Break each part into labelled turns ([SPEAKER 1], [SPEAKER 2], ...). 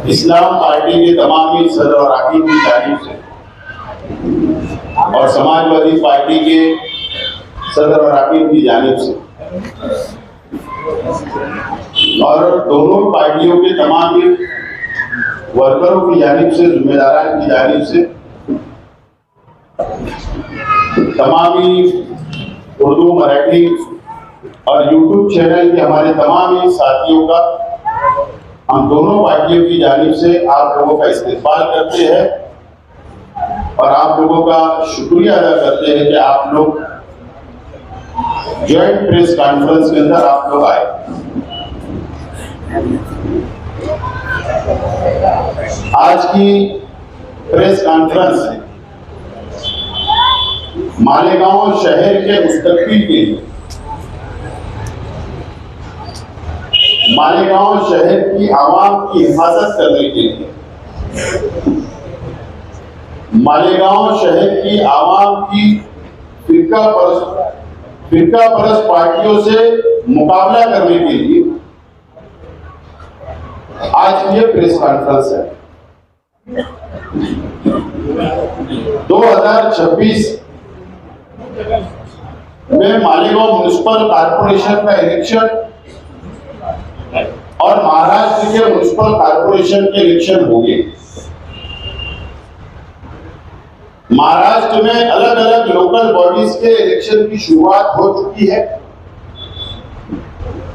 [SPEAKER 1] इस्लाम party के तमाम ही सदर और अरकान की जानिब से और समाजवादी पार्टी के सदर और अरकान की जानिब से और दोनों पार्टियों के तमाम ही वर्करों की जानिब से, जिम्मेदारान की जानिब से, तमाम ही उर्दू, मराठी और यूट्यूब चैनल के हमारे तमाम ही साथियों का हम दोनों पार्टियों की जानिब से आप लोगों का इस्तेमाल करते हैं और आप लोगों का शुक्रिया अदा करते हैं कि आप लोग जॉइंट प्रेस कॉन्फ्रेंस के अंदर आप लोग आए। आज की प्रेस कॉन्फ्रेंस मालेगांव शहर के मुस्तकबिल के लिए, मालेगांव शहर की आवाम की हिफाजत करने के लिए, मालेगांव शहर की आवाम की फिरका परस्त पार्टियों से मुकाबला करने के लिए आज की ये प्रेस कॉन्फ्रेंस है। 2026 में मालेगांव म्युनिसिपल कॉर्पोरेशन का इलेक्शन और महाराष्ट्र के म्युनिसिपल कॉर्पोरेशन के इलेक्शन हो गए। महाराष्ट्र में अलग अलग लोकल बॉडीज के इलेक्शन की शुरुआत हो चुकी है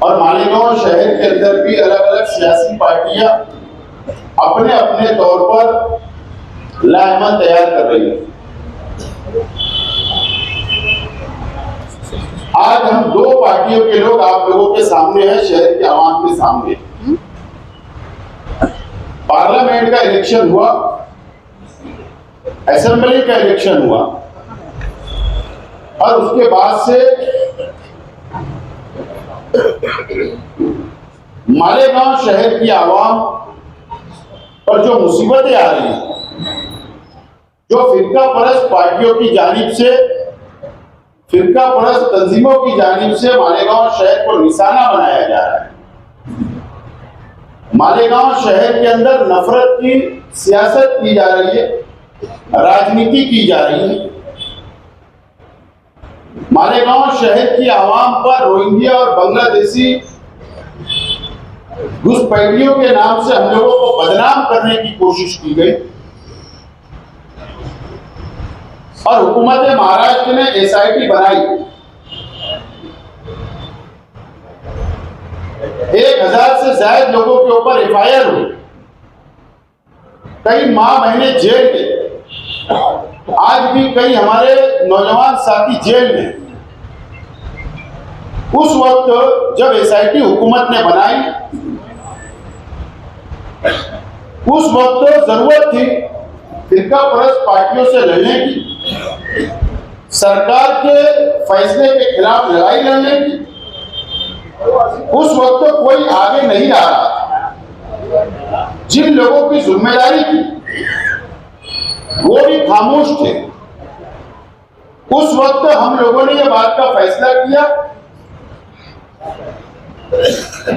[SPEAKER 1] और मालेगांव शहर के अंदर भी अलग अलग सियासी पार्टियां अपने अपने तौर पर लाएमत तैयार कर रही है। आज हम दो पार्टियों के लोग आप लोगों के सामने हैं, शहर के आवाम के सामने। पार्लियामेंट का इलेक्शन हुआ, असेंबली का इलेक्शन हुआ और उसके बाद से मालेगांव शहर की आवाम पर जो मुसीबतें आ रही हैं, जो फिरका परस्त पार्टियों की जानिब से, फिरका परस्त तंजीमों की जानिब से मालेगांव शहर को निशाना बनाया जा रहा है। मालेगांव शहर के अंदर नफरत की सियासत की जा रही है, राजनीति की जा रही है। मालेगांव शहर की आवाम पर रोहिंग्या और बांग्लादेशी घुसपैठियों के नाम से हम लोगों को बदनाम करने की कोशिश की गई और हुकूमत महाराष्ट्र ने एसआईटी बनाई। 1000 से ज्यादा लोगों के ऊपर एफआईआर हुई, कई माह महीने जेल गए। आज भी कई हमारे नौजवान साथी जेल में। उस वक्त जब एसआईटी हुकूमत ने बनाई, उस वक्त जरूरत थी फिरका परस्त पार्टियों से लड़ने की, सरकार के फैसले के खिलाफ लड़ाई लड़ने की। उस वक्त तो कोई आगे नहीं आ रहा था। जिन लोगों की जिम्मेदारी थी वो भी खामोश थे। उस वक्त हम लोगों ने यह बात का फैसला किया,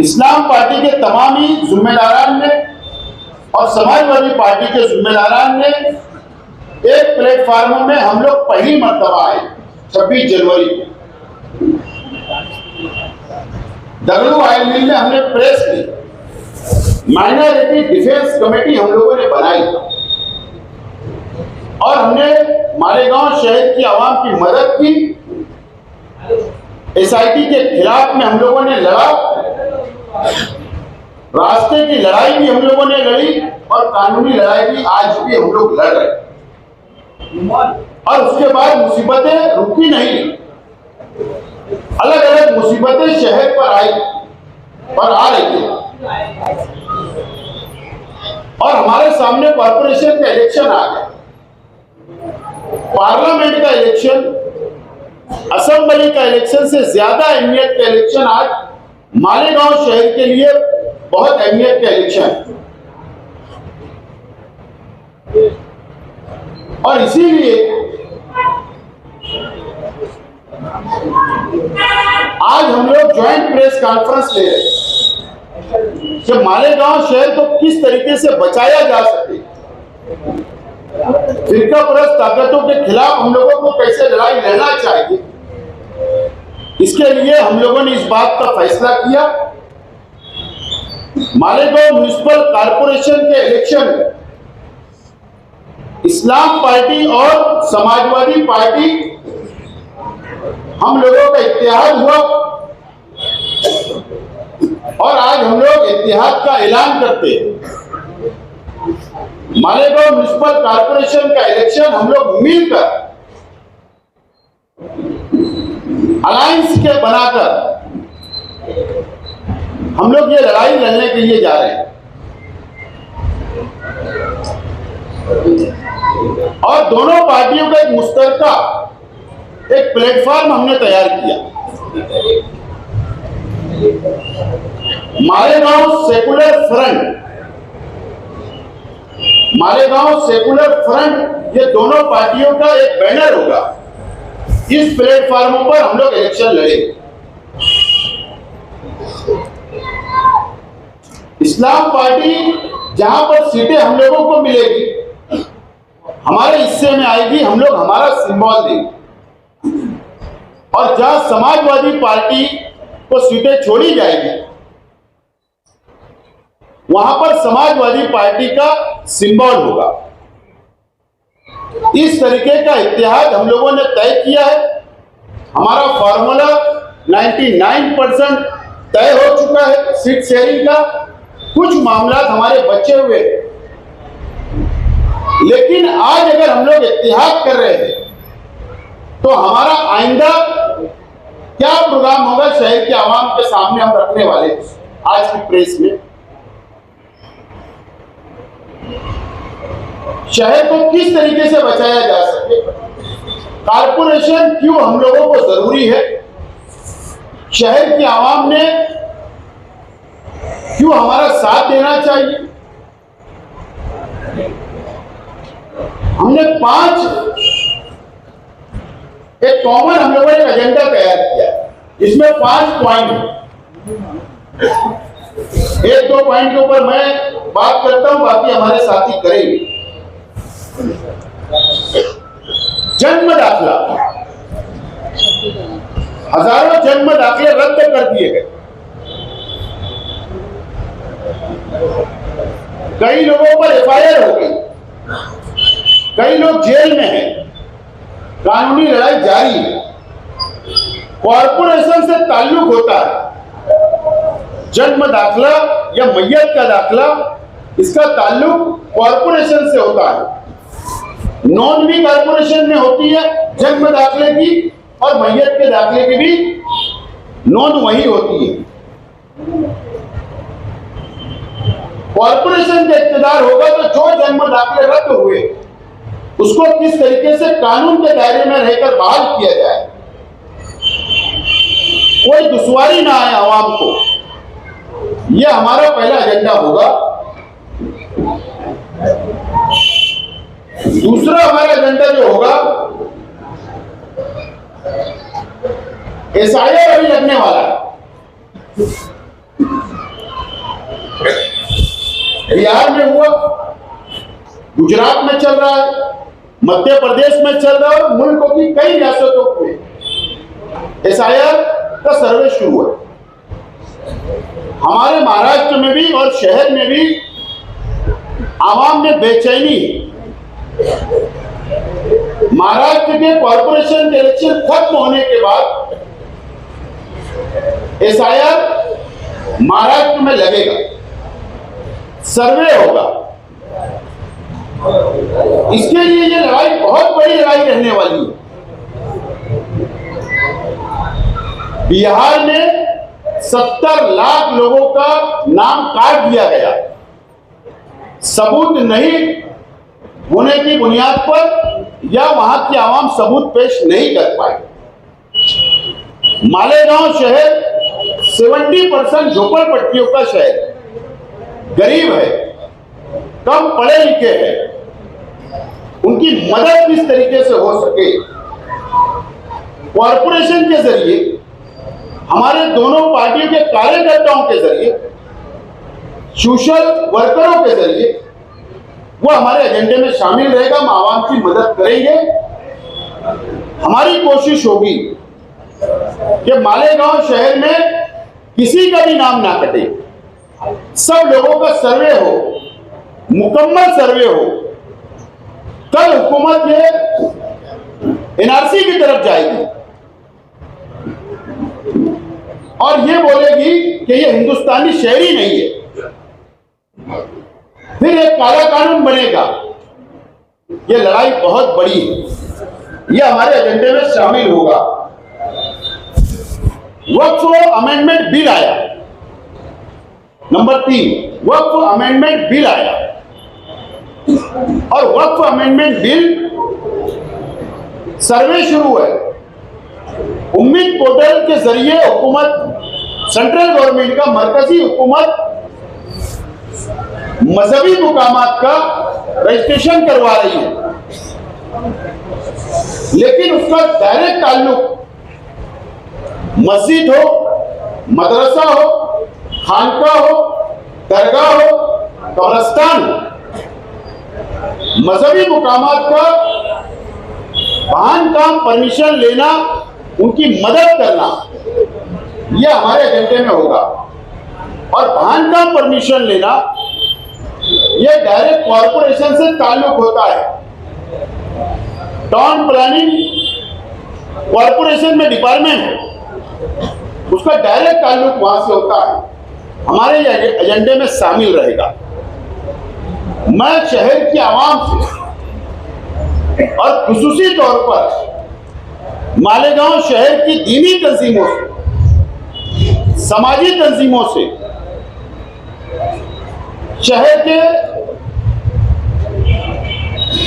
[SPEAKER 1] इस्लाम पार्टी के तमाम ही जिम्मेदारान ने और समाजवादी पार्टी के जिम्मेदारान ने एक प्लेटफॉर्म में हम लोग पहली मर्तबा आए 26 जनवरी को। दगड़ू ऑयल मिल में हमने प्रेस की, माइनॉरिटी डिफेंस कमेटी हम लोगों ने बनाई और हमने मालेगांव शहर की आवाम की मदद की। एसआईटी के खिलाफ में हम लोगों ने लड़ा, रास्ते की लड़ाई भी हम लोगों ने लड़ी और कानूनी लड़ाई भी आज भी हम लोग लड़ रहे हैं। और उसके बाद मुसीबतें रुकी नहीं, अलग अलग मुसीबतें शहर पर आई और आ रही है। और हमारे सामने कॉर्पोरेशन का इलेक्शन आ गया, पार्लियामेंट का इलेक्शन, असेंबली का इलेक्शन से ज्यादा अहमियत का इलेक्शन आज मालेगांव शहर के लिए बहुत अहमियत का इलेक्शन है। और इसीलिए आज हम लोग ज्वाइंट प्रेस कॉन्फ्रेंस ले रहे हैं कि मालेगांव शहर को किस तरीके से बचाया जा सके, फिरका परस्त ताकतों के खिलाफ हम लोगों को कैसे लड़ाई लड़ना चाहिए। इसके लिए हम लोगों ने इस बात का फैसला किया, मालेगांव म्युनिसिपल कॉर्पोरेशन के इलेक्शन में इस्लाम पार्टी और समाजवादी पार्टी हम लोगों का इत्तेहाद हुआ और आज हम लोग इत्तेहाद का ऐलान करते हैं। मालेगांव म्युनिसिपल कॉर्पोरेशन का इलेक्शन हम लोग मिलकर अलायंस के बनाकर हम लोग ये लड़ाई लड़ने के लिए जा रहे हैं और दोनों पार्टियों का एक मुश्तरका एक प्लेटफॉर्म हमने तैयार किया। मालेगांव सेकुलर फ्रंट ये दोनों पार्टियों का एक बैनर होगा। इस प्लेटफॉर्म पर हम लोग इलेक्शन लड़ेंगे। इस्लाम पार्टी जहां पर सीटें हम लोगों को मिलेगी, हमारे हिस्से में आएगी, हम लोग हमारा सिंबल देंगे और जहां समाजवादी पार्टी को सीटें छोड़ी जाएगी वहां पर समाजवादी पार्टी का सिंबल होगा। इस तरीके का इत्तेहाद हम लोगों ने तय किया है। हमारा फॉर्मूला 99% तय हो चुका है सीट शेयरिंग का। कुछ मामला हमारे बचे हुए, लेकिन आज अगर हम लोग इत्तेहाद कर रहे हैं तो हमारा आइंदा क्या प्रोग्राम होगा शहर के आवाम के सामने हम रखने वाले आज की प्रेस में। शहर को किस तरीके से बचाया जा सके, कारपोरेशन क्यों हम लोगों को जरूरी है, शहर की आवाम ने क्यों हमारा साथ देना चाहिए। हमने एक कॉमन हम लोगों ने एजेंडा तैयार किया, इसमें 5 पॉइंट। 1-2 पॉइंट के ऊपर मैं बात करता हूं, बाकी हमारे साथी करेंगे। जन्म दाखिला, हजारों जन्म दाखिले रद्द कर दिए गए। कई लोगों पर एफआईआर हो गई, कई लोग जेल में हैं, कानूनी लड़ाई जारी है। कॉर्पोरेशन से ताल्लुक होता है जन्म दाखिला या मैयत का दाखिला, इसका ताल्लुक कॉर्पोरेशन से होता है। नोंद भी कॉर्पोरेशन में होती है जन्म दाखिले की, और मैयत के दाखिले की भी नोंद वही होती है। कॉर्पोरेशन का इख्तियार होगा तो जो जन्म दाखिले रद्द हुए उसको किस तरीके से कानून के दायरे में रहकर बहाल किया जाए, कोई दुश्वारी ना आए आवाम को, यह हमारा पहला एजेंडा होगा। दूसरा हमारा एजेंडा जो होगा, एसआईआर अभी लगने वाला है। बिहार में हुआ, गुजरात में चल रहा है, मध्य प्रदेश में चल रहा है, मुल्क की कई रियासतों में एसआईआर का सर्वे शुरू है। हमारे महाराष्ट्र में भी और शहर में भी आवाम में बेचैनी है। महाराष्ट्र के कॉर्पोरेशन के इलेक्शन खत्म होने के बाद एसआईआर महाराष्ट्र में लगेगा, सर्वे होगा। इसके लिए ये लड़ाई बहुत बड़ी लड़ाई रहने वाली है। बिहार में 70 लाख लोगों का नाम काट दिया गया, सबूत नहीं होने की बुनियाद पर या वहां की आवाम सबूत पेश नहीं कर पाए। मालेगांव शहर 70% झोपड़पट्टियों का शहर है, गरीब है, कम पढ़े लिखे हैं। उनकी मदद किस तरीके से हो सके, कॉर्पोरेशन के जरिए हमारे दोनों पार्टियों के कार्यकर्ताओं के जरिए, सोशल वर्करों के जरिए वो हमारे एजेंडे में शामिल रहेगा। हम आवाम की मदद करेंगे। हमारी कोशिश होगी कि मालेगांव शहर में किसी का भी नाम ना कटे, सब लोगों का सर्वे हो, मुकम्मल सर्वे हो। कल हुकूमत ये एनआरसी की तरफ जाएगी और ये बोलेगी कि ये हिंदुस्तानी शहरी नहीं है, फिर एक काला कानून बनेगा। ये लड़ाई बहुत बड़ी है, ये हमारे एजेंडे में शामिल होगा। वक्फ अमेंडमेंट बिल आया, नंबर 3 वक्फ अमेंडमेंट बिल आया और वक्फ अमेंडमेंट बिल सर्वे शुरू है। उम्मीद पोर्टल के जरिए हुकूमत, सेंट्रल गवर्नमेंट का, मरकजी हुकूमत मजहबी मुकामात का रजिस्ट्रेशन करवा रही है, लेकिन उसका डायरेक्ट ताल्लुक मस्जिद हो, मदरसा हो, खानका हो, दरगाह हो, कब्रिस्तान हो। मजहबी मुकामात का वाहन काम परमिशन लेना, उनकी मदद करना, यह हमारे एजेंडे में होगा। और वाहन काम परमिशन लेना यह डायरेक्ट कॉरपोरेशन से ताल्लुक होता है। टाउन प्लानिंग कॉरपोरेशन में डिपार्टमेंट है, उसका डायरेक्ट ताल्लुक वहां से होता है, हमारे एजेंडे में शामिल रहेगा। मैं शहर की आवाम से और खुसूसी तौर पर मालेगांव शहर की दीनी तंजीमों से, समाजी तंजीमों से, शहर के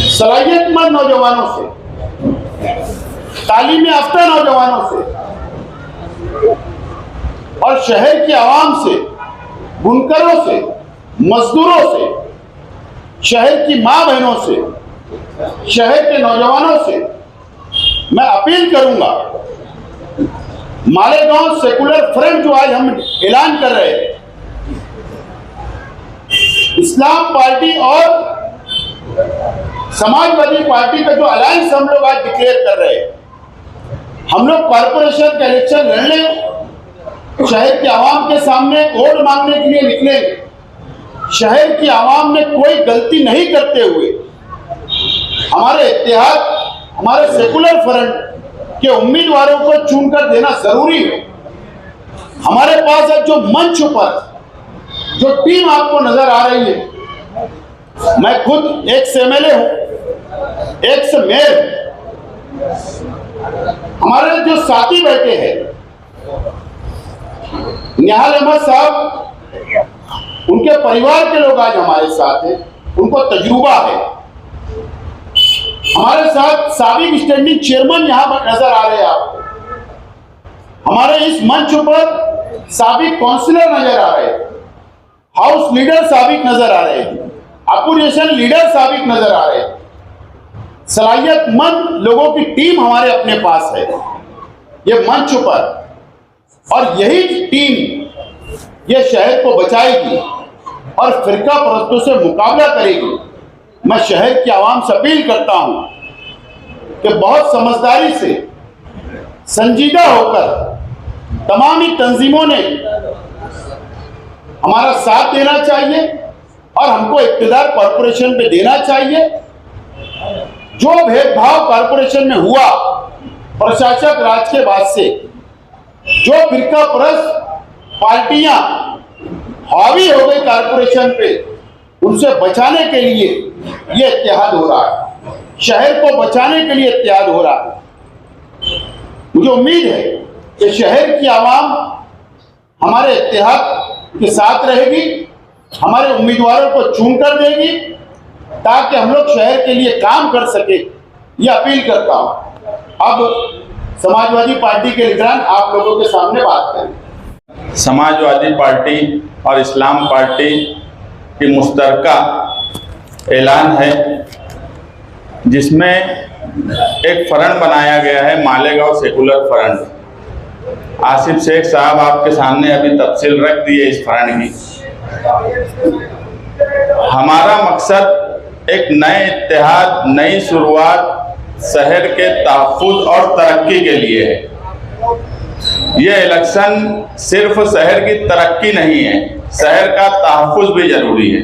[SPEAKER 1] सलाहियतमंद नौजवानों से, तालीम याफ्ता नौजवानों से और शहर की आवाम से, बुनकरों से, मजदूरों से, शहर की मां बहनों से, शहर के नौजवानों से मैं अपील करूंगा। मालेगांव सेकुलर फ्रंट जो आज हम ऐलान कर रहे हैं, इस्लाम पार्टी और समाजवादी पार्टी का जो अलायंस हम लोग आज डिक्लेयर कर रहे हैं, हम लोग कॉर्पोरेशन का इलेक्शन लड़ने, शहर की आवाम के सामने वोट मांगने के लिए निकलेंगे। शहर की आवाम ने कोई गलती नहीं करते हुए हमारे इत्तेहाद, हमारे सेकुलर फ्रंट के उम्मीदवारों को चुनकर देना जरूरी है। हमारे पास एक जो मंच पर जो टीम आपको नजर आ रही है, मैं खुद एक से एमएलए हूं, एक से मेयर, हमारे जो साथी बैठे हैं, निहाल अहमद साहब, उनके परिवार के लोग आज हमारे साथ हैं, उनको तजुर्बा है। हमारे साथ साबिक स्टैंडिंग चेयरमैन यहां पर नजर आ रहे हैं आपको। हमारे इस मंच पर साबिक काउंसिलर नजर आ रहे हैं, हाउस लीडर साबिक नजर आ रहे हैं, अपोजिशन लीडर साबिक नजर आ रहे हैं। सलाहियतमंद लोगों की टीम हमारे अपने पास है ये मंच पर, और यही टीम ये शहर को बचाएगी और फिरका परस्तों से मुकाबला करेगी। मैं शहर की आवाम से अपील करता हूं कि बहुत समझदारी से, संजीदा होकर तमामी तंजीमों ने हमारा साथ देना चाहिए और हमको इक्तिदार कॉर्पोरेशन पे देना चाहिए। जो भेदभाव कॉर्पोरेशन में हुआ प्रशासक राज के बाद से, जो फिरका परस्त पार्टियां हावी हो गई कॉर्पोरेशन पे, उनसे बचाने के लिए ये इत्तेहाद हो रहा है, शहर को बचाने के लिए इत्तेहाद हो रहा है। मुझे उम्मीद है कि शहर की आवाम हमारे इत्तेहाद के साथ रहेगी, हमारे उम्मीदवारों को चुनकर देगी, ताकि हम लोग शहर के लिए काम कर सके। ये अपील करता हूं। अब समाजवादी पार्टी के लीडरान आप लोगों के सामने बात करें।
[SPEAKER 2] समाजवादी पार्टी और इस्लाम पार्टी की मुश्तरका ऐलान है, जिसमें एक फ्रंट बनाया गया है, मालेगांव सेकुलर फ्रंट। आसिफ शेख साहब आपके सामने अभी तफसील रख दी है इस फंड की। हमारा मकसद एक नए इत्तेहाद, नई शुरुआत शहर के तहफ़्फ़ुज़ और तरक्की के लिए है। ये इलेक्शन सिर्फ शहर की तरक्की नहीं है, शहर का तहफ़्फ़ुज़ भी ज़रूरी है।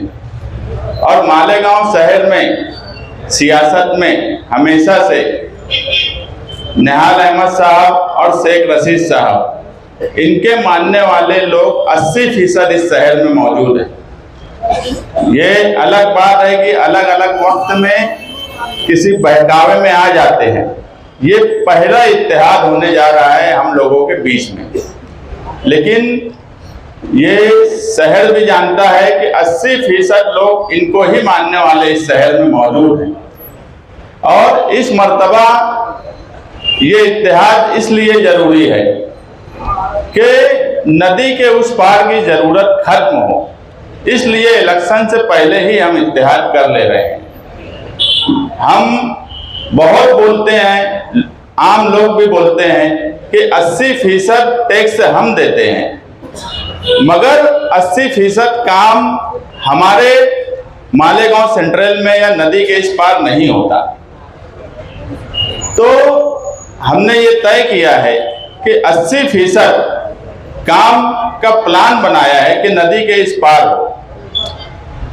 [SPEAKER 2] और मालेगांव शहर में सियासत में हमेशा से निहाल अहमद साहब और शेख रशीद साहब, इनके मानने वाले लोग 80% इस शहर में मौजूद हैं। ये अलग बात है कि अलग अलग वक्त में किसी बहकावे में आ जाते हैं। ये पहला इत्तेहाद होने जा रहा है हम लोगों के बीच में, लेकिन ये शहर भी जानता है कि 80% लोग इनको ही मानने वाले इस शहर में मौजूद हैं। और इस मर्तबा ये इत्तेहाद इसलिए ज़रूरी है कि नदी के उस पार की ज़रूरत खत्म हो, इसलिए इलेक्शन से पहले ही हम इत्तेहाद कर ले रहे हैं। हम बहुत बोलते हैं, आम लोग भी बोलते हैं कि 80% टैक्स हम देते हैं, मगर 80% काम हमारे मालेगांव सेंट्रल में या नदी के इस पार नहीं होता। तो हमने ये तय किया है कि 80% काम का प्लान बनाया है कि नदी के इस पार हो।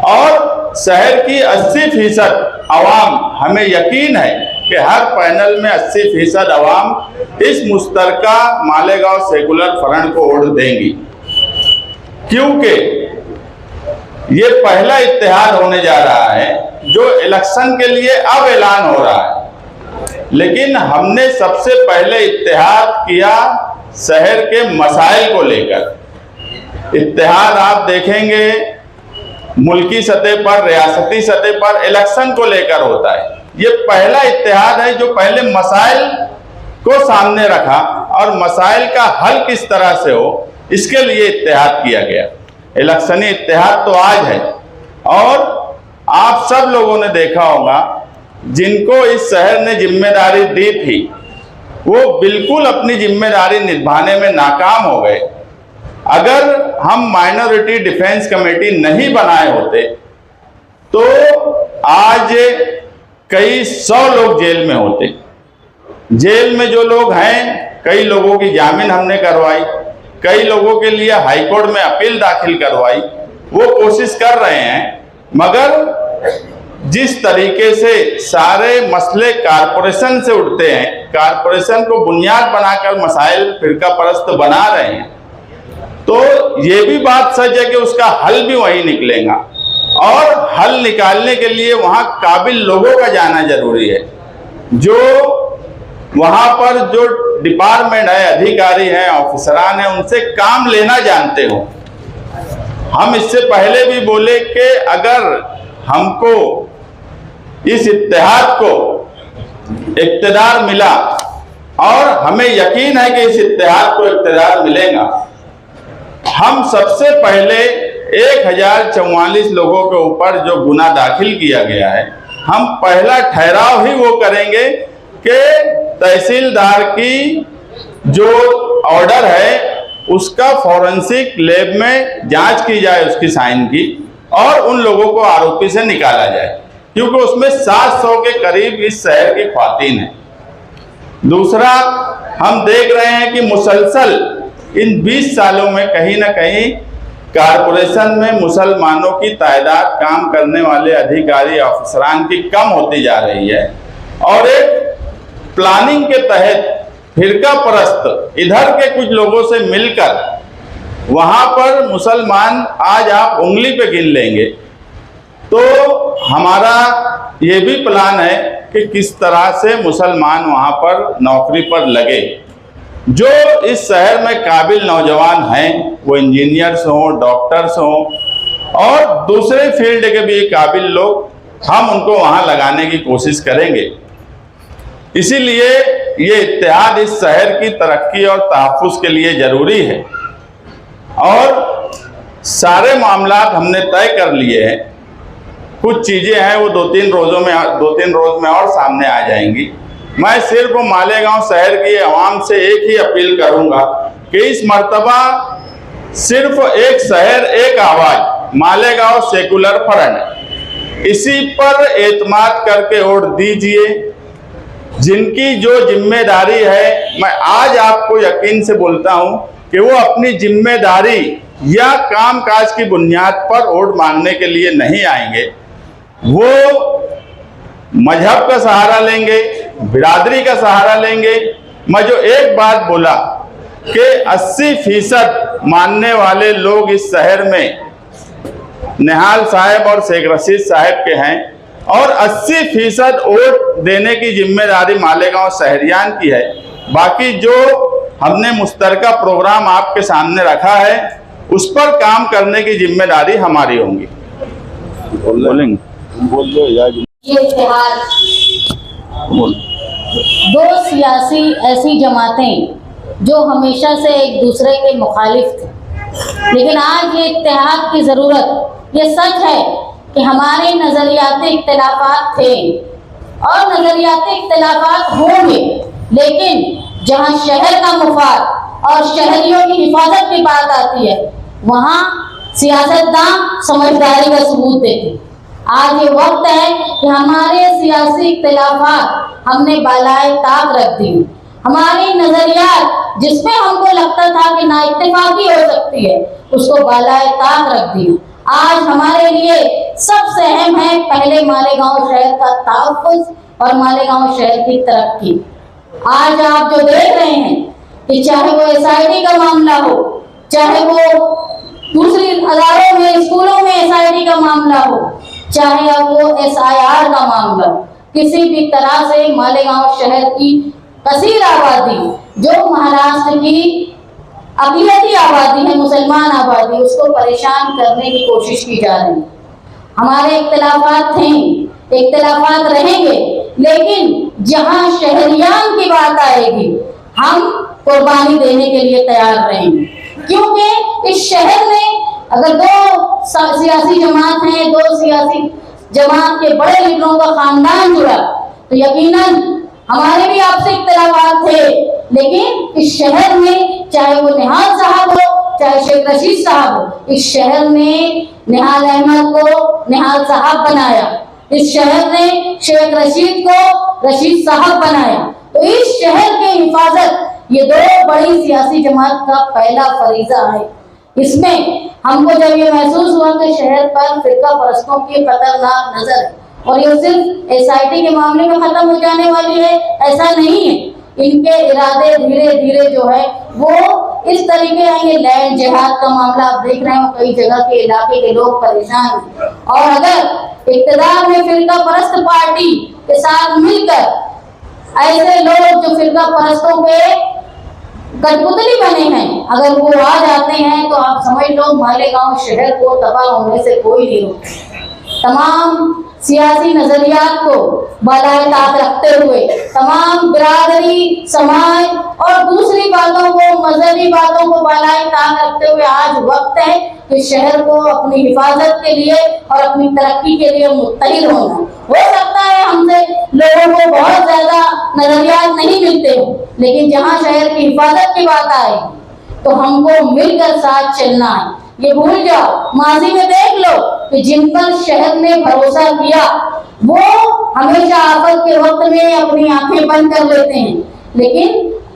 [SPEAKER 2] और शहर की 80% आवाम, हमें यकीन है कि हर पैनल में 80% आवाम इस मुश्तरका मालेगांव सेकुलर फ्रंट को वोट देंगी, क्योंकि ये पहला इत्तेहाद होने जा रहा है जो इलेक्शन के लिए अब ऐलान हो रहा है। लेकिन हमने सबसे पहले इत्तेहाद किया शहर के मसाइल को लेकर। इत्तेहाद आप देखेंगे मुल्की सतह पर, रियासती सतह पर इलेक्शन को लेकर होता है। ये पहला इत्तेहाद है जो पहले मसाइल को सामने रखा और मसाइल का हल किस तरह से हो, इसके लिए इत्तेहाद किया गया। इलेक्शनी इत्तेहाद तो आज है, और आप सब लोगों ने देखा होगा जिनको इस शहर ने जिम्मेदारी दी थी वो बिल्कुल अपनी जिम्मेदारी निभाने में नाकाम हो गए। अगर हम माइनॉरिटी डिफेंस कमेटी नहीं बनाए होते तो आज कई 100 लोग जेल में होते। जेल में जो लोग हैं, कई लोगों की जामीन हमने करवाई, कई लोगों के लिए हाईकोर्ट में अपील दाखिल करवाई। वो कोशिश कर रहे हैं, मगर जिस तरीके से सारे मसले कारपोरेशन से उठते हैं, कारपोरेशन को बुनियाद बनाकर मसाइल फिरका परस्त बना रहे हैं, तो ये भी बात सच है कि उसका हल भी वही निकलेगा। और हल निकालने के लिए वहाँ काबिल लोगों का जाना जरूरी है, जो वहाँ पर जो डिपार्टमेंट है, अधिकारी हैं, ऑफिसरान हैं, उनसे काम लेना जानते हो। हम इससे पहले भी बोले कि अगर हमको इस इत्तेहाद को इक़्तिदार मिला, और हमें यकीन है कि इस इत्तेहाद को इक़्तिदार मिलेगा, हम सबसे पहले 1044 लोगों के ऊपर जो गुना दाखिल किया गया है, हम पहला ठहराव ही वो करेंगे कि तहसीलदार की जो ऑर्डर है उसका फॉरेंसिक लैब में जांच की जाए, उसकी साइन की, और उन लोगों को आरोपी से निकाला जाए, क्योंकि उसमें 700 के करीब इस शहर की ख्वातीन है। दूसरा, हम देख रहे हैं कि मुसलसल इन 20 सालों में कहीं ना कहीं कारपोरेशन में मुसलमानों की तादाद, काम करने वाले अधिकारी अफसरान की कम होती जा रही है। और एक प्लानिंग के तहत फिरका परस्त इधर के कुछ लोगों से मिलकर वहाँ पर मुसलमान आज आप उंगली पे गिन लेंगे। तो हमारा ये भी प्लान है कि किस तरह से मुसलमान वहाँ पर नौकरी पर लगे। जो इस शहर में काबिल नौजवान हैं, वो इंजीनियर्स हों, डॉक्टर्स हों, और दूसरे फील्ड के भी काबिल लोग, हम उनको वहाँ लगाने की कोशिश करेंगे। इसीलिए ये इत्तेहाद इस शहर की तरक्की और तहफ़्फ़ुज़ के लिए ज़रूरी है। और सारे मामलात हमने तय कर लिए हैं। कुछ चीज़ें हैं वो 2-3 रोज़ में और सामने आ जाएंगी। मैं सिर्फ मालेगांव शहर की आवाम से एक ही अपील करूंगा कि इस मर्तबा सिर्फ एक शहर एक आवाज मालेगांव सेकुलर फ्रंट, इसी पर एतमाद करके वोट दीजिए। जिनकी जो जिम्मेदारी है, मैं आज आपको यकीन से बोलता हूं कि वो अपनी जिम्मेदारी या कामकाज की बुनियाद पर वोट मांगने के लिए नहीं आएंगे। वो मजहब का सहारा लेंगे, बिरादरी का सहारा लेंगे। मैं जो एक बात बोला कि 80% मानने वाले लोग इस शहर में निहाल साहब और शेख रशीद साहब के हैं और 80% वोट देने की जिम्मेदारी मालेगांव शहरियान की है। बाकी जो हमने मुश्तरका प्रोग्राम आपके सामने रखा है उस पर काम करने की जिम्मेदारी हमारी होगी। बोलेंगे
[SPEAKER 3] ये इत्तेहाद दो सियासी ऐसी जमातें जो हमेशा से एक दूसरे के मुखालिफ थे, लेकिन आज ये इत्तेहाद की ज़रूरत, ये सच है कि हमारे नज़रियाती इख्तिलाफात थे और नज़रियाती इख्तिलाफात होंगे, लेकिन जहाँ शहर का मुफाद और शहरियों की हिफाजत की बात आती है वहाँ सियासतदान समझदारी का सबूत देते। आज ये वक्त है कि हमारे सियासी इख्तिलाफात हमने बालाए ताक रख दी। हमारी नजरियात जिसमें हमको लगता था कि ना इत्तेफाकी हो सकती है उसको बालाए ताक रख दी। आज हमारे लिए सबसे अहम है पहले मालेगांव शहर का तहफ़्फ़ुज़ और मालेगांव शहर की तरक्की। आज आप जो देख रहे हैं कि चाहे वो SIT का मामला हो, चाहे वो दूसरी अदारों में स्कूलों में SIT का मामला हो, चाहे अब वो SIR का मामला, किसी भी तरह से मालेगांव शहर की कसीर आबादी जो महाराष्ट्र की अक़लियती आबादी है, मुसलमान आबादी, उसको परेशान करने की कोशिश की जा रही है। हमारे इख्तिलाफात थे, इख्तिलाफात रहेंगे, लेकिन जहां शहरियान की बात आएगी हम कुर्बानी देने के लिए तैयार रहेंगे, क्योंकि इस शहर में अगर दो सियासी जमात हैं, दो सियासी जमात के बड़े लीडरों का खानदान जुड़ा तो यकीनन हमारे भी आपसे इख्तिलाफात थे, लेकिन इस शहर में चाहे वो निहाल साहब हो चाहे शेख रशीद साहब हो, इस शहर ने निहाल अहमद को निहाल साहब बनाया, इस शहर ने शेख रशीद को रशीद साहब बनाया। तो इस शहर की हिफाजत ये दो बड़ी सियासी जमात का पहला फरीजा है। इसमें हमको जब ये महसूस हुआ कि शहर पर फिरका परस्तों की खतरनाक नजर है और ये सिर्फ SIT के मामले में खत्म हो जाने वाली है, ऐसा नहीं है। इनके इरादे धीरे धीरे जो है वो इस तरीके आएंगे। लैंड जिहाद का मामला आप देख रहे हो, कई जगह के इलाके के लोग परेशान हैं और अगर इक़्तिदार में फिरका परस्त पार्टी के साथ मिलकर ऐसे लोग जो फिरका परस्तों पे कठपुतली बने हैं अगर वो आ जाते हैं तो आप समझ लो मालेगांव शहर को तबाह होने से कोई नहीं रोके। तमाम सियासी नजरियात को बालाए ताक रखते हुए, तमाम बिरादरी, समाज और दूसरी बातों को, मजहबी बातों को बालाए ताक रखते हुए आज वक्त है कि शहर को अपनी हिफाजत के लिए और अपनी तरक्की के लिए मुत्तहिद होना। हो सकता है हमसे लोगों को बहुत ज्यादा नजरियात नहीं मिलते हो, लेकिन जहाँ शहर की हिफाजत की बात आए तो हमको मिलकर साथ चलना है। ये भूल जाओ, माजी में देख लो कि जिन पर शहर ने भरोसा किया वो हमेशा आफत के वक्त में अपनी आंखें बंद कर लेते हैं, लेकिन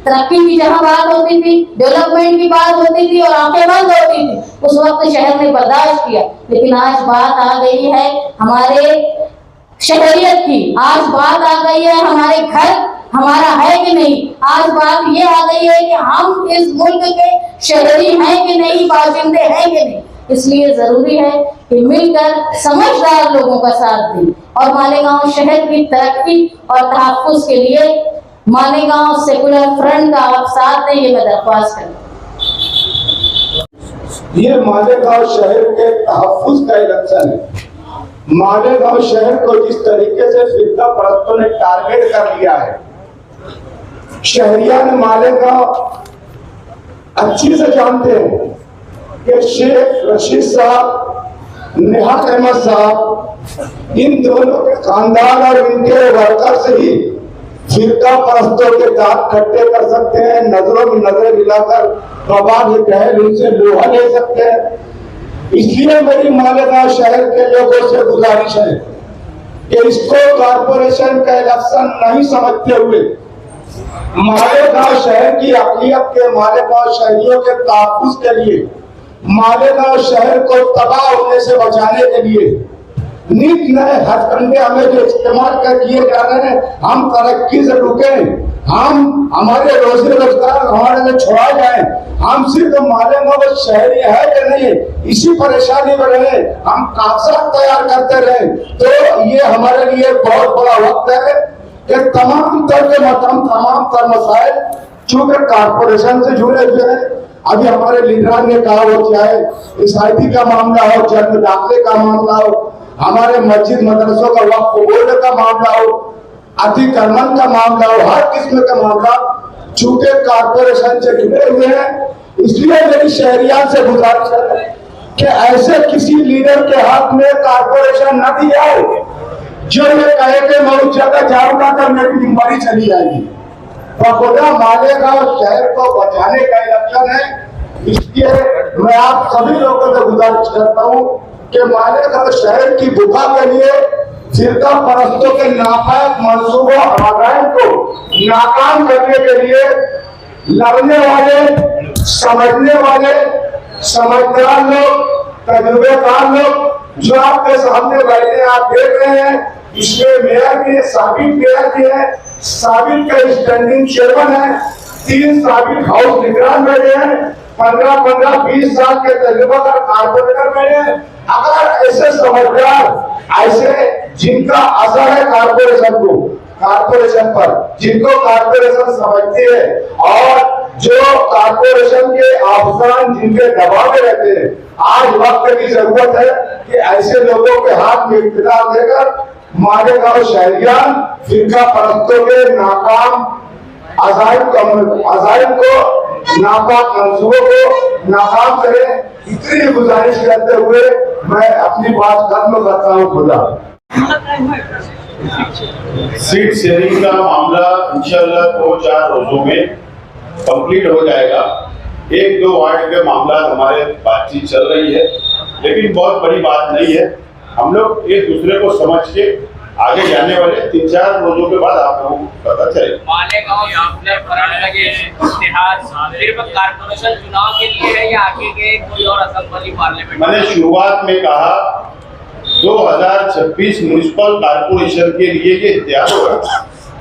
[SPEAKER 3] तरक्की की जहां बात होती थी, डेवलपमेंट की बात होती थी और आंखें बंद होती थी, उस वक्त शहर ने बर्दाश्त किया। लेकिन आज बात आ गई है हमारे शहरियत की, आज बात आ गई है हमारे घर हमारा है कि नहीं, आज बात ये आ गई है कि हम इस मुल्क के शहरी हैं कि नहीं, बाशिंदे हैं कि नहीं। इसलिए जरूरी है कि मिलकर समझदार लोगों का साथ दें और मालेगांव शहर की तरक्की और तहफ़्फ़ुज़ के लिए मालेगांव सेकुलर फ्रंट का आप साथ दें, ये मैं दरख्वास्त करता हूं।
[SPEAKER 4] ये मालेगांव शहर के तहफ़्फ़ुज़ का इलेक्शन है। मालेगांव शहर को जिस तरीके से फिरका परस्तों ने टारगेट कर लिया है, शहरियान मालेगांव अच्छी से जानते हैं कि शेख रशीद साहब, निहाल अहमद साहब, इन दोनों के खानदान और इनके वर्कर्स ही फिरका परस्तों के दांत खट्टे कर सकते हैं, नजरों में नजरें मिलाकर कबाब कहल उनसे लोहा ले सकते हैं। इसलिए मेरी मालेगांव शहर के लोगों से गुजारिश है कि इसको कॉरपोरेशन का इलेक्शन नहीं समझते हुए मालेगांव शहर की अक़लियत के, मालेगांव शहरियों के तहफ़्फ़ुज़ के लिए, मालेगांव शहर को तबाह होने से बचाने के लिए नित नए हथकंडे हमें जो इस्तेमाल कर किए जा रहे हैं, हम तरक्की से रुके, हम हमारे रोजी रोजगार हमारे में छोड़ा जाए, हम सिर्फ मालेगांव शहरी है कि नहीं इसी परेशानी में रहे, हम कागजात तैयार करते रहे, तो ये हमारे लिए बहुत बड़ा वक्त है कि तमाम तर मसाइल चूंकि कारपोरेशन से जुड़े हुए हैं। अभी हमारे लीडरान ने कहा हो, चाहे SIT का मामला हो, जन्म दाखिले का मामला हो, हमारे मस्जिद मदरसों का वक्फ बोर्ड का मामला हो, अतिक्रमण का मामला हो, हर किस्म का मामला चूंकि कारपोरेशन से जुड़े हुए हैं, इसलिए मेरी शहरियान से गुजारिश है कि ऐसे किसी लीडर के हाथ में कारपोरेशन न दी जाए जो ये कहे कि मैं उस जगह जाऊंगा तो मेरी जिम्मेदारी चली जाएगी। बखुदा मालेगांव शहर को बचाने का इलेक्शन है, इसलिए मैं आप सभी लोगों से गुजारिश करता हूँ कि मालेगांव शहर की बुका के लिए फिरका परस्तों के नापाक मंसूबों अवादान को नाकाम करने के लिए लड़ने वाले, समझने वाले, समझदार लोग, तजुर्बेकार लोग जो आपके सामने बैठे आप देख रहे हैं, इसमें मेयर भी है, साबिक मेयर भी है, साबिक का स्टैंडिंग चेयरमैन है, 3 साबिक हाउस निगरान बैठे हैं, 15-20 साल के तजुर्बेकार कारपोरेटर बैठे हैं। अगर ऐसे समझदार, ऐसे जिनका असर है कारपोरेशन पर, जिनको कारपोरेशन समझती है और जो कारपोरेशन के अफसरान जिनके दबाव में रहते हैं, आज वक्त की जरूरत है कि ऐसे लोगों के हाथ में इख्तियार देकर मालेगांव शहरियान फिरका परस्तों के नाकाम अजाइम को, नापाक मंसूबों को नाकाम करें, इतनी गुजारिश करते हुए मैं अपनी बात खत्म करता हूँ। खुदा।
[SPEAKER 1] सीट शेयरिंग का मामला इंशाल्लाह 2-4 रोजों में कंप्लीट हो जाएगा। 1-2 वार्ड के मामला हमारे बातचीत चल रही है, लेकिन बहुत बड़ी बात नहीं है। हम लोग एक दूसरे को समझ के आगे जाने वाले 3-4 रोजों के बाद आप लोगों को पता चले।
[SPEAKER 5] मालेगांव आपने पढ़ने लगे इतिहास सिर्फ कारपोरेशन चुनाव के लिए है या आगे के कोई और असेंबली पार्लियामेंट? मैंने
[SPEAKER 1] शुरुआत में कहा 2026 म्युनिसिपल कारपोरेशन के लिए ये इतिहास होगा।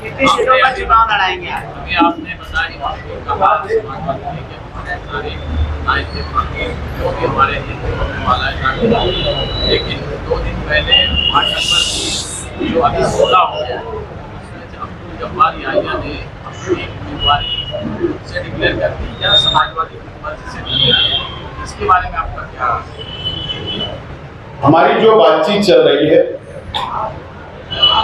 [SPEAKER 5] कितनी सीटों पर चुनाव लड़ाएंगे? अभी आपने बताया जो भी हमारे वाला है, लेकिन 2 दिन पहले जो अभी 16 हो गया, जब बारी आइया ने अपनी उम्मीदवारी से डिक्लेयर कर दी या समाजवादी पार्टी से डिक्लेयर किया, इसके बारे में आपका क्या?
[SPEAKER 1] हमारी जो बातचीत चल रही है,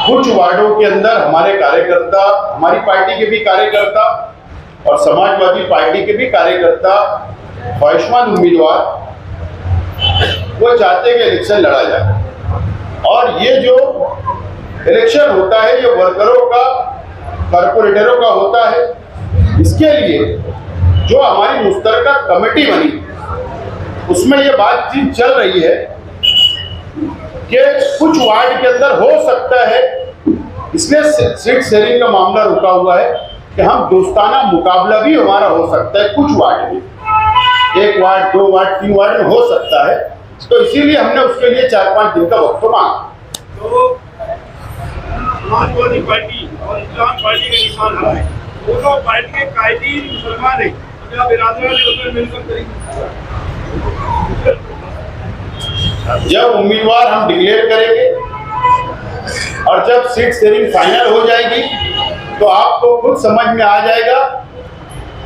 [SPEAKER 1] कुछ वार्डों के अंदर हमारे कार्यकर्ता, हमारी पार्टी के भी कार्यकर्ता और समाजवादी पार्टी के भी कार्यकर्ता, ख्वाहिशमंद उम्मीदवार वो चाहते हैं कि इलेक्शन लड़ा जाए। और ये जो इलेक्शन होता है ये वर्करों का, कॉर्पोरेटरों का होता है। इसके लिए जो हमारी मुश्तरका कमेटी बनी उसमें ये बातचीत चल रही है कि कुछ वार्ड के अंदर हो सकता है, इसलिए सीट शेयरिंग का मामला रुका हुआ है कि हम दोस्ताना मुकाबला भी हमारा हो सकता है कुछ वार्ड में, 1 वार्ड, 2 वार्ड, 3 वार्ड में हो सकता है। तो इसीलिए हमने उसके लिए 4-5 दिन का वक्त मांगा।
[SPEAKER 6] तो समाजवादी पार्टी और इस्लाम पार्टी के निशान है, दोनों पार्टी के कायदीन मुसलमान है, तो बिरादरान ने उसमें मिलकर करेंगे।
[SPEAKER 1] जब उम्मीदवार हम डिक्लेयर करेंगे और जब सीट शेयरिंग फाइनल हो जाएगी तो आपको खुद समझ में आ जाएगा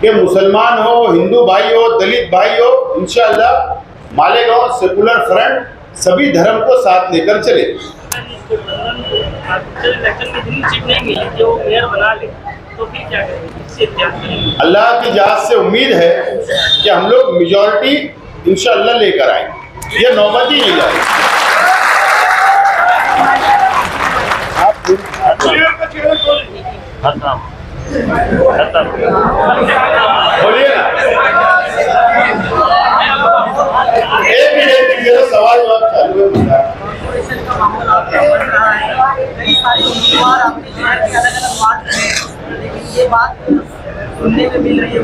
[SPEAKER 1] कि मुसलमान हो, हिंदू भाई हो, दलित भाई हो, इंशाअल्लाह मालेगांव सेकुलर फ्रंट सभी धर्म को साथ लेकर चले। अल्लाह की जात से उम्मीद है कि हम लोग मेजॉरिटी इंशाअल्लाह लेकर आएंगे, ये नौबत ही नहीं आएगी। बोलिए ना, एक मिनट मेरा सवाल जवाब चालू है।
[SPEAKER 7] का माहौल आपका बन रहा है, कई सारे उम्मीदवार आपके शहर के अलग अलग वार्ड में हैं, लेकिन ये बात सुनने में मिल रही है,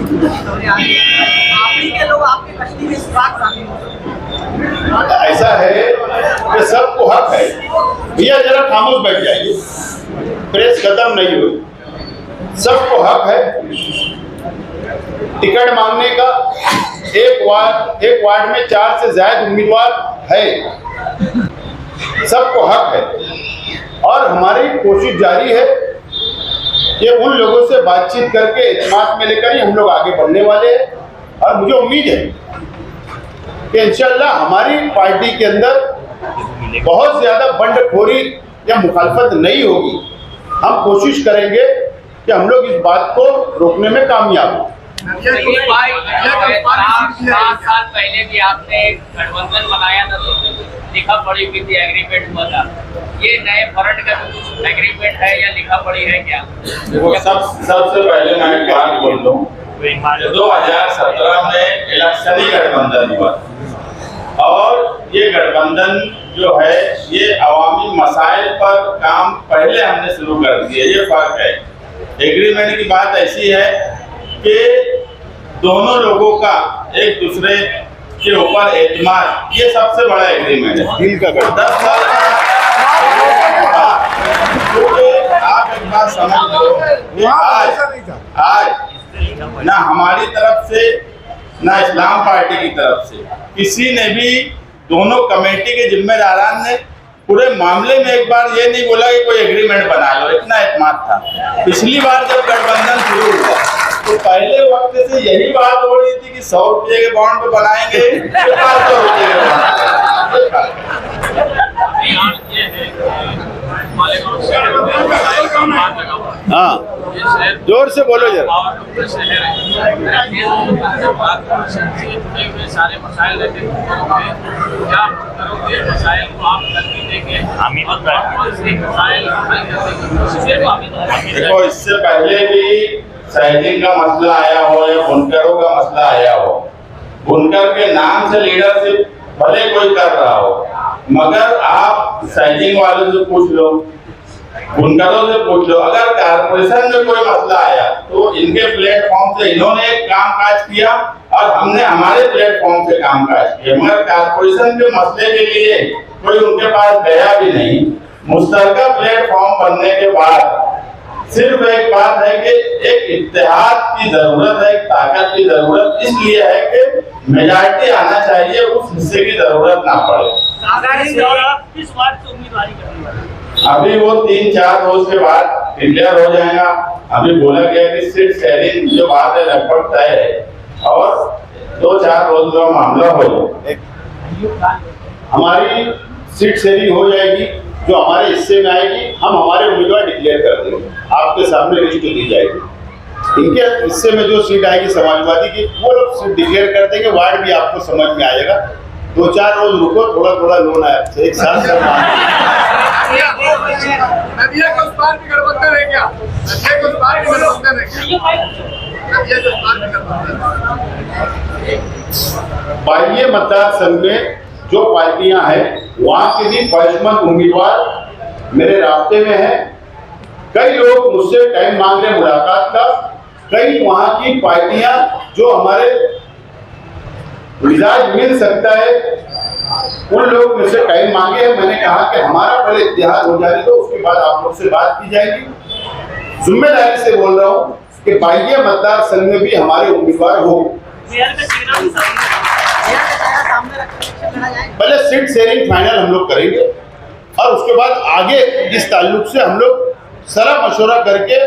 [SPEAKER 7] आप ही के लोग आपके कश्ती में सुराग शामिल हो सकते हैं।
[SPEAKER 1] ऐसा है कि सबको हक है, भैया जरा खामोश बैठ जाइए, प्रेस खत्म नहीं हुई। सबको हक है टिकट मांगने का। एक वार्ड में 4 से ज्यादा उम्मीदवार है, सबको हक है। और हमारी कोशिश जारी है कि उन लोगों से बातचीत करके इत्मीनान में लेकर ही हम लोग आगे बढ़ने वाले हैं। और मुझे उम्मीद है कि इंशाअल्लाह हमारी पार्टी के अंदर बहुत ज्यादा बंडखोरी या मुखालफत नहीं होगी। हम कोशिश करेंगे कि हम लोग इस बात को रोकने में कामयाब हों।
[SPEAKER 5] 7 साल पहले भी आपने गठबंधन बनाया था, तो लिखा पढ़ी हुई थी, एग्रीमेंट हुआ था। ये नए फ्रंट का कुछ एग्रीमेंट है या लिखा पढ़ी है क्या?
[SPEAKER 2] देखो, सबसे पहले मैं एक बात बोल दूं, 2017 में इलेक्शनी गठबंधन हुआ और ये गठबंधन जो है ये अवामी मसाइल पर काम पहले हमने शुरू कर दिया, ये फर्क है। एग्रीमेंट की बात ऐसी है कि दोनों लोगों का एक दूसरे के ऊपर एतमाद, ये सबसे बड़ा एग्रीमेंट है।
[SPEAKER 1] दिल का
[SPEAKER 2] 10 साल आप एक बात समझ लो कि आज ना हमारी तरफ से ना इस्लाम पार्टी की तरफ से किसी ने भी, दोनों कमेटी के जिम्मेदारान ने पूरे मामले में एक बार ये नहीं बोला कि कोई एग्रीमेंट बना लो, इतना एतमाद था। पिछली बार जब गठबंधन शुरू हुआ तो पहले वक्त से यही बात हो रही थी कि 100 रुपये के बॉन्ड पे बनाएंगे, 500 रुपये के बॉन्ड।
[SPEAKER 1] हाँ, जोर से बोलो जरा।
[SPEAKER 5] सारे मसाइल रहते हैं, क्या करोगे? मसाइल को आप तरक्की देंगे,
[SPEAKER 2] देखो, इससे पहले भी शहरीन का मसला आया हो या बुनकरों का मसला आया हो, बुनकर के नाम से लीडरशिप भले कोई कर रहा हो, मगर आप शहरीन वालों से पूछ लो, बुनकरों से पूछ लो। अगर कारपोरेशन में कोई मसला आया तो इनके प्लेटफॉर्म से इन्होंने एक काम काज किया और हमने हमारे प्लेटफॉर्म से काम काज किया, मगर कारपोरेशन के मसले के लिए कोई उनके पास गया भी नहीं। मुश्तरका प्लेटफॉर्म बनने के बाद सिर्फ एक बात है कि एक इत्तेहाद की जरूरत है, एक ताकत की जरूरत इसलिए है कि मेजॉरिटी आना चाहिए, उस हिस्से की जरूरत ना पड़े।
[SPEAKER 7] किस वार्ड से उम्मीदवारी करने वाले?
[SPEAKER 2] अभी वो 3-4 रोज के बाद क्लियर हो जाएगा। अभी बोला गया कि सीट शेयरिंग जो बात है लगभग तय है और 2-4 रोज का मामला हो जाएगा।
[SPEAKER 1] हमारी सीट शेयरिंग हो जाएगी, जो हमारे हिस्से में आएगी हम हमारे उम्मीदवार डिक्लेयर कर देंगे, आपके सामने लिस्ट दी जाएगी। इनके हिस्से में जो सीट आएगी समाजवादी की, वो लोग सीट डिक्लेयर कर देंगे। वार्ड भी आपको समझ में आएगा। 2-4 रोज रुको, थोड़ा थोड़ा लोन है आपसे, एक साथ सब बाह्य मतदार संघ में जो पार्टियां हैं वहां के भी ख्वाहिशमंद उम्मीदवार मेरे रास्ते में हैं। कई लोग मुझसे टाइम मांग रहे मुलाकात का। कई वहां की पार्टियां जो हमारे मिजाज मिल सकता है, उन लोग मुझसे टाइम मांगे हैं। मैंने कहा कि हमारा पहले इत्तेहाद हो जाए तो उसके बाद आप लोग से बात की जाएगी। जिम्मेदारी से बोल रहा हूँ कि बाह्य मतदार संघ में भी हमारे उम्मीदवार हो। पहले सीट शेयरिंग फाइनल हम लोग करेंगे और उसके बाद आगे इस ताल्लुक से हम लोग सलाह मशवरा करके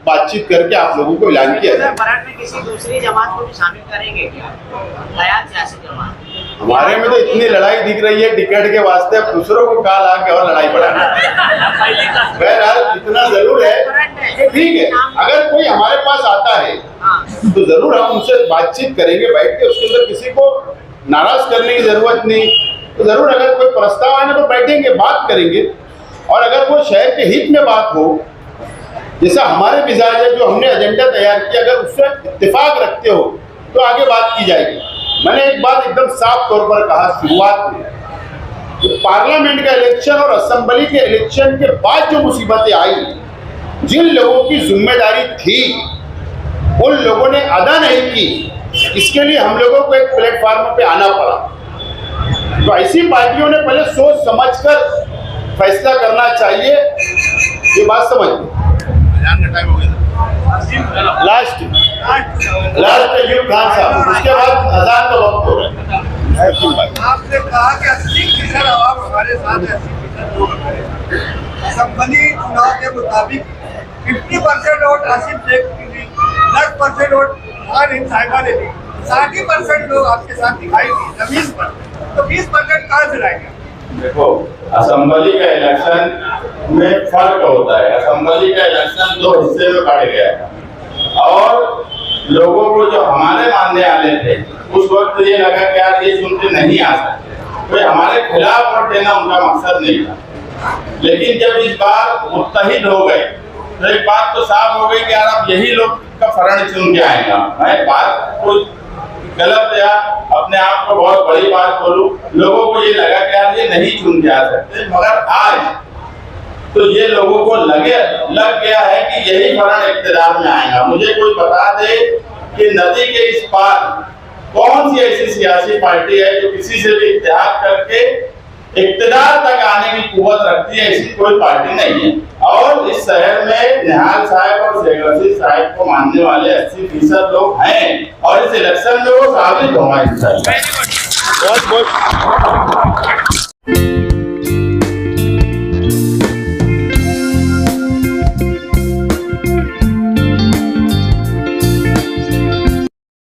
[SPEAKER 1] बातचीत करके आप लोगों को ऐलान किया जाए।
[SPEAKER 7] भारत में किसी दूसरी जमात को भी शामिल करेंगे क्या? नया सियासी जमात?
[SPEAKER 1] हमारे में तो इतनी लड़ाई दिख रही है टिकट के वास्ते, दूसरों को काल आके और लड़ाई बढ़ाना। बहरहाल इतना जरूर है, ठीक है, अगर कोई हमारे पास आता है तो जरूर हम उनसे बातचीत करेंगे बैठ के। उसके अंदर किसी को नाराज करने की जरूरत नहीं। तो जरूर अगर कोई प्रस्ताव आए तो बैठेंगे, बात करेंगे। और अगर कोई शहर के हित में बात हो जैसा हमारे मिजाज है, जो हमने एजेंडा तैयार किया, अगर उससे इत्तेफाक रखते हो तो आगे बात की जाएगी। मैंने एक बात एकदम साफ तौर पर कहा शुरुआत में, पार्लियामेंट का इलेक्शन और असेंबली के इलेक्शन के बाद जो मुसीबतें आई, जिन लोगों की जिम्मेदारी थी उन लोगों ने अदा नहीं की। इसके लिए हम लोगों को एक प्लेटफॉर्म पे आना पड़ा। तो ऐसी पार्टियों ने पहले सोच समझकर फैसला करना चाहिए, ये बात समझ। लास्ट अयूब खान साहब, उसके बाद अजान का वक्त हो रहा है।
[SPEAKER 6] आपने कहा कि 80% आवाम हमारे साथ है, 80% लोग हमारे साथ हैं। असेंबली चुनाव के मुताबिक 50% वोट आसिफ शेख की दी, 10% वोट खान हिंद साहिबा ने दी, 60% लोग आपके साथ दिखाई दी जमीन पर, तो 20% कहाँ से लाएंगे?
[SPEAKER 2] देखो, असेंबली का इलेक्शन में फर्क होता है। असेंबली का इलेक्शन दो हिस्से में बांट गया है और लोगों को जो हमारे मानने वाले थे उस वक्त ये लगा कि यार ये चुन के नहीं आ सकते, कोई हमारे खिलाफ वोट देना उनका मकसद नहीं था। लेकिन जब इस बार मुत्तहिद हो गए तो एक बात तो साफ हो गई कि यार अब यही लोग का फरण चुन के आएगा। मैं बात कोई गलत या अपने आप को बहुत बड़ी बात बोलूं, लोगों को ये लगा कि यार ये नहीं चुन के आ सकते, मगर आज तो ये लोगों को लग गया है कि यही फरण इख्तियार में आएगा। मुझे कोई बता दे कि नदी के इस पार कौन सी ऐसी सियासी पार्टी है जो किसी से भी इत्तेहाद करके इख्तियार तक आने की कुव्वत रखती है? ऐसी कोई पार्टी नहीं है। और इस शहर में निहाल साहब और शेख रशीद साहब को मानने वाले 80% लोग हैं और इस इलेक्शन में वो साबित होगा। बहुत बहुत